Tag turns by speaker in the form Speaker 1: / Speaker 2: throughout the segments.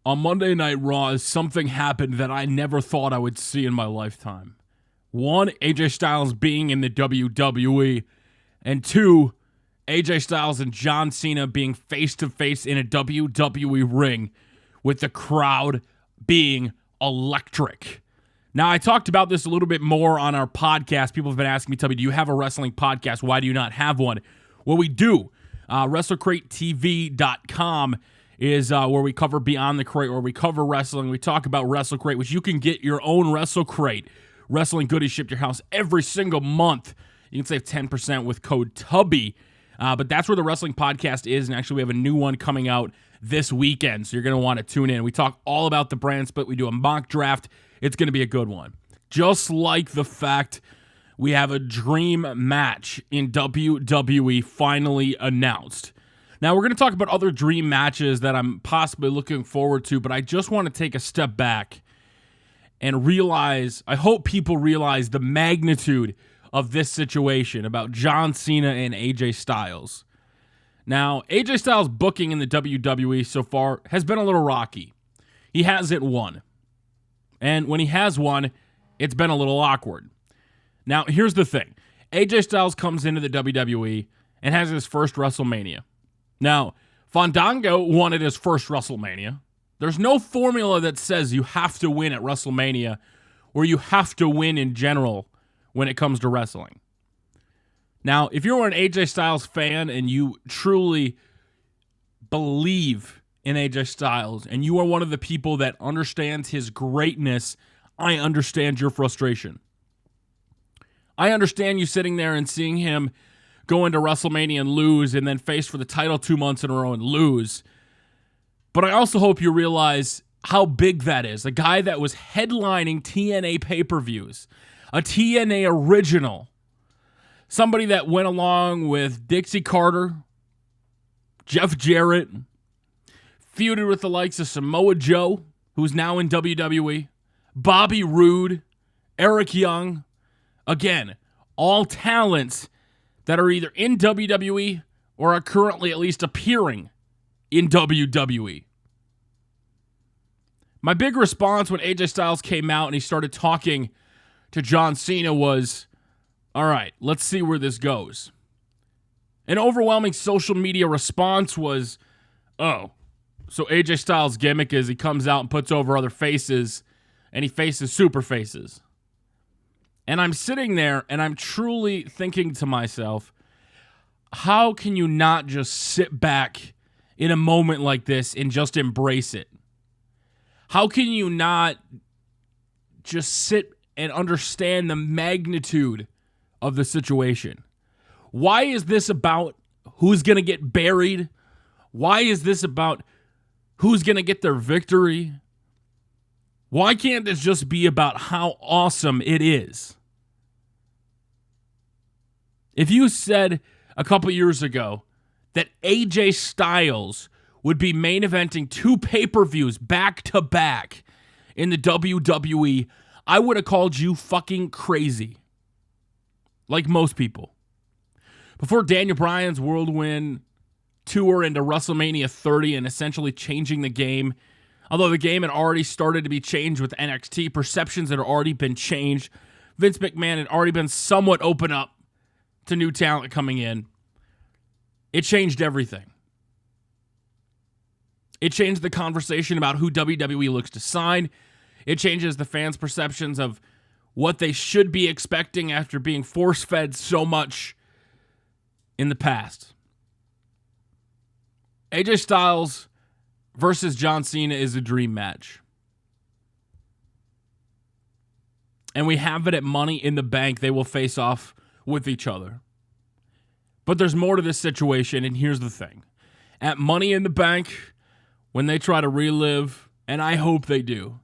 Speaker 1: On Monday Night Raw, something happened that I never thought I would see in my lifetime. One, AJ Styles being in the WWE, and two, AJ Styles and John Cena being face-to-face in a WWE ring with the crowd being electric. Now, I talked about this a little bit more on our podcast. People have been asking me, Tubby, do you have a wrestling podcast? Why do you not have one? Well, we do. WrestleCrateTV.com is where we cover Beyond the Crate, where we cover wrestling. We talk about WrestleCrate, which you can get your own WrestleCrate wrestling goodies shipped to your house every single month. You can save 10% with code Tubby. But that's where the wrestling podcast is, and actually we have a new one coming out this weekend, so you're going to want to tune in. We talk all about the brand split. We do a mock draft. It's going to be a good one. Just like the fact we have a dream match in WWE finally announced. Now, we're going to talk about other dream matches that I'm possibly looking forward to, but I just want to take a step back and realize, I hope people realize the magnitude of this situation about John Cena and AJ Styles. Now, AJ Styles' booking in the WWE so far has been a little rocky. He hasn't won. And when he has won, it's been a little awkward. Now, here's the thing. AJ Styles comes into the WWE and has his first WrestleMania. Now, Fandango won at his first WrestleMania. There's no formula that says you have to win at WrestleMania or you have to win in general when it comes to wrestling. Now, if you're an AJ Styles fan and you truly believe in AJ Styles and you are one of the people that understands his greatness, I understand your frustration. I understand you sitting there and seeing him go into WrestleMania and lose and then face for the title 2 months in a row and lose. But I also hope you realize how big that is. A guy that was headlining TNA pay-per-views, a TNA original, somebody that went along with Dixie Carter, Jeff Jarrett, feuded with the likes of Samoa Joe, who's now in WWE, Bobby Roode, Eric Young. Again, all talents that are either in WWE or are currently at least appearing in WWE. My big response when AJ Styles came out and he started talking to John Cena was, all right, let's see where this goes. An overwhelming social media response was, oh, so AJ Styles' gimmick is he comes out and puts over other faces and he faces super faces. And I'm sitting there and I'm truly thinking to myself, how can you not just sit back in a moment like this and just embrace it? How can you not just sit and understand the magnitude of the situation? Why is this about who's going to get buried? Why is this about who's going to get their victory? Why can't this just be about how awesome it is? If you said a couple years ago that AJ Styles would be main eventing 2 pay-per-views back-to-back in the WWE, I would have called you fucking crazy. Like most people. Before Daniel Bryan's whirlwind tour into WrestleMania 30 and essentially changing the game, although the game had already started to be changed with NXT, perceptions had already been changed, Vince McMahon had already been somewhat open up to new talent coming in. It changed everything. It changed the conversation about who WWE looks to sign. It changes the fans' perceptions of what they should be expecting after being force-fed so much in the past. AJ Styles versus John Cena is a dream match. And we have it at Money in the Bank. They will face off with each other. But there's more to this situation, and here's the thing. At Money in the Bank, when they try to relive, and I hope they do,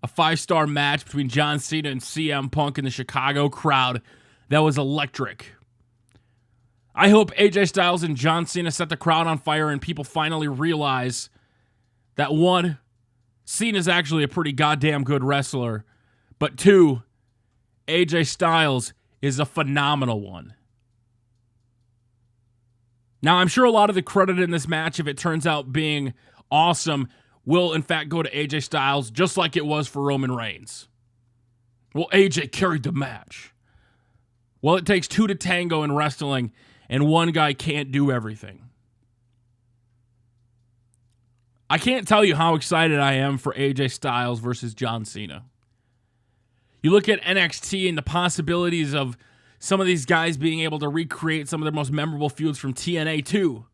Speaker 1: a 5-star match between John Cena and CM Punk in the Chicago crowd that was electric. I hope AJ Styles and John Cena set the crowd on fire and people finally realize that 1, Cena's actually a pretty goddamn good wrestler, but 2, AJ Styles is a phenomenal one. Now, I'm sure a lot of the credit in this match, if it turns out being awesome, will in fact go to AJ Styles, just like it was for Roman Reigns. Well, AJ carried the match. Well, it takes two to tango in wrestling, and one guy can't do everything. I can't tell you how excited I am for AJ Styles versus John Cena. You look at NXT and the possibilities of some of these guys being able to recreate some of their most memorable feuds from TNA too.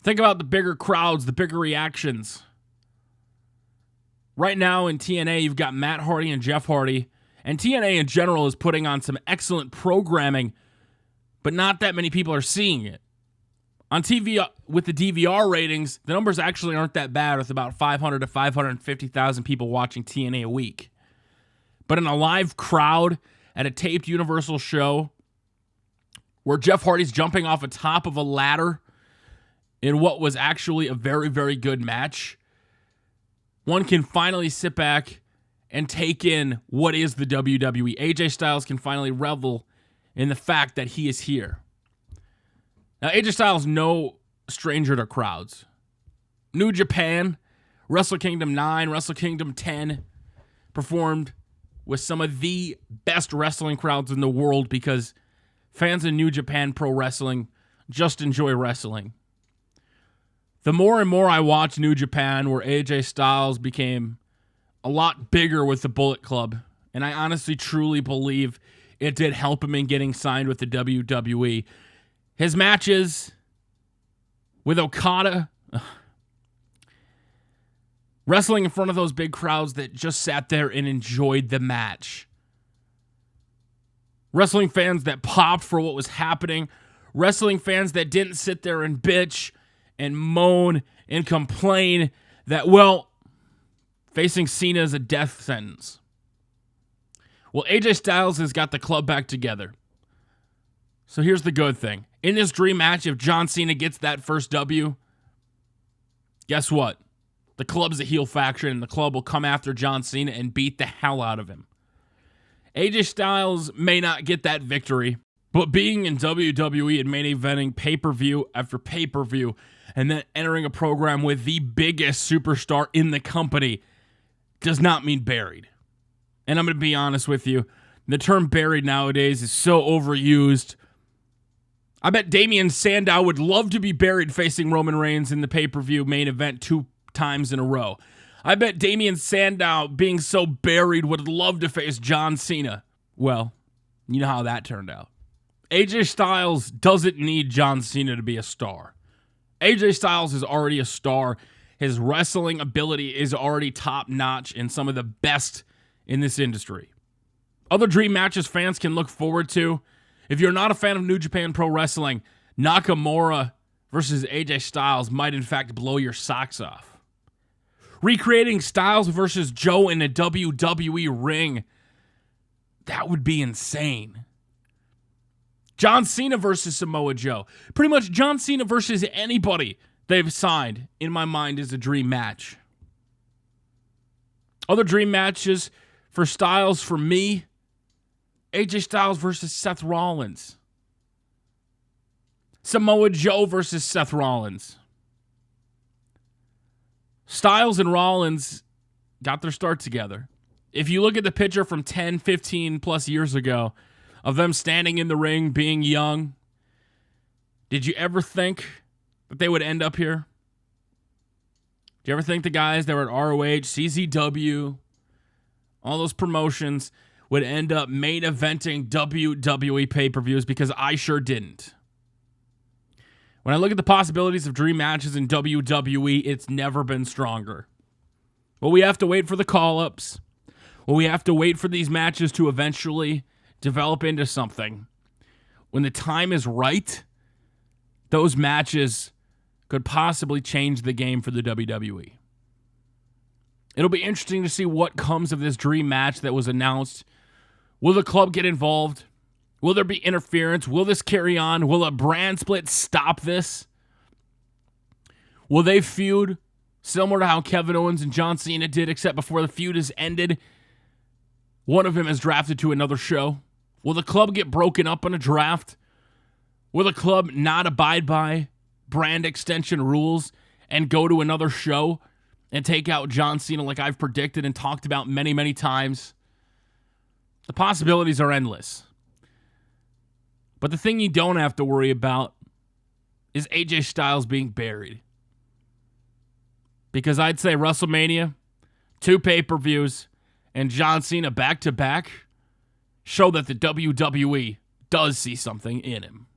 Speaker 1: Think about the bigger crowds, the bigger reactions. Right now in TNA, you've got Matt Hardy and Jeff Hardy, and TNA in general is putting on some excellent programming, but not that many people are seeing it. On TV, with the DVR ratings, the numbers actually aren't that bad, with about 500 to 550,000 people watching TNA a week. But in a live crowd at a taped Universal show where Jeff Hardy's jumping off the top of a ladder in what was actually a very, very good match, one can finally sit back and take in what is the WWE. AJ Styles can finally revel in the fact that he is here. Now, AJ Styles no stranger to crowds. New Japan, Wrestle Kingdom 9, Wrestle Kingdom 10 performed with some of the best wrestling crowds in the world because fans in New Japan Pro Wrestling just enjoy wrestling. The more and more I watch New Japan, where AJ Styles became a lot bigger with the Bullet Club, and I honestly truly believe it did help him in getting signed with the WWE. His matches with Okada, wrestling in front of those big crowds that just sat there and enjoyed the match. Wrestling fans that popped for what was happening. Wrestling fans that didn't sit there and bitch and moan and complain that, well, facing Cena is a death sentence. Well, AJ Styles has got the club back together. So here's the good thing. In this dream match, if John Cena gets that first W, guess what? The club's a heel faction, and the club will come after John Cena and beat the hell out of him. AJ Styles may not get that victory, but being in WWE and main eventing pay-per-view after pay-per-view and then entering a program with the biggest superstar in the company does not mean buried. And I'm going to be honest with you, the term buried nowadays is so overused. I bet Damian Sandow would love to be buried facing Roman Reigns in the pay-per-view main event 2 times in a row. I bet Damian Sandow, being so buried, would love to face John Cena. Well, you know how that turned out. AJ Styles doesn't need John Cena to be a star. AJ Styles is already a star. His wrestling ability is already top-notch and some of the best in this industry. Other dream matches fans can look forward to. If you're not a fan of New Japan Pro Wrestling, Nakamura versus AJ Styles might in fact blow your socks off. Recreating Styles versus Joe in a WWE ring, that would be insane. John Cena versus Samoa Joe. Pretty much John Cena versus anybody they've signed, in my mind, is a dream match. Other dream matches for Styles, for me, AJ Styles versus Seth Rollins. Samoa Joe versus Seth Rollins. Styles and Rollins got their start together. If you look at the picture from 10, 15 plus years ago of them standing in the ring, being young, did you ever think that they would end up here? Do you ever think the guys that were at ROH, CZW, all those promotions would end up main eventing WWE pay-per-views? Because I sure didn't. When I look at the possibilities of dream matches in WWE, it's never been stronger. Well, we have to wait for the call-ups. Well, we have to wait for these matches to eventually develop into something. When the time is right, those matches could possibly change the game for the WWE. It'll be interesting to see what comes of this dream match that was announced. Will the club get involved? Will there be interference? Will this carry on? Will a brand split stop this? Will they feud similar to how Kevin Owens and John Cena did, except before the feud is ended, one of them is drafted to another show? Will the club get broken up on a draft? Will the club not abide by brand extension rules and go to another show and take out John Cena like I've predicted and talked about many, many times. The possibilities are endless. But the thing you don't have to worry about is AJ Styles being buried. Because I'd say WrestleMania, 2 pay-per-views, and John Cena back-to-back show that the WWE does see something in him.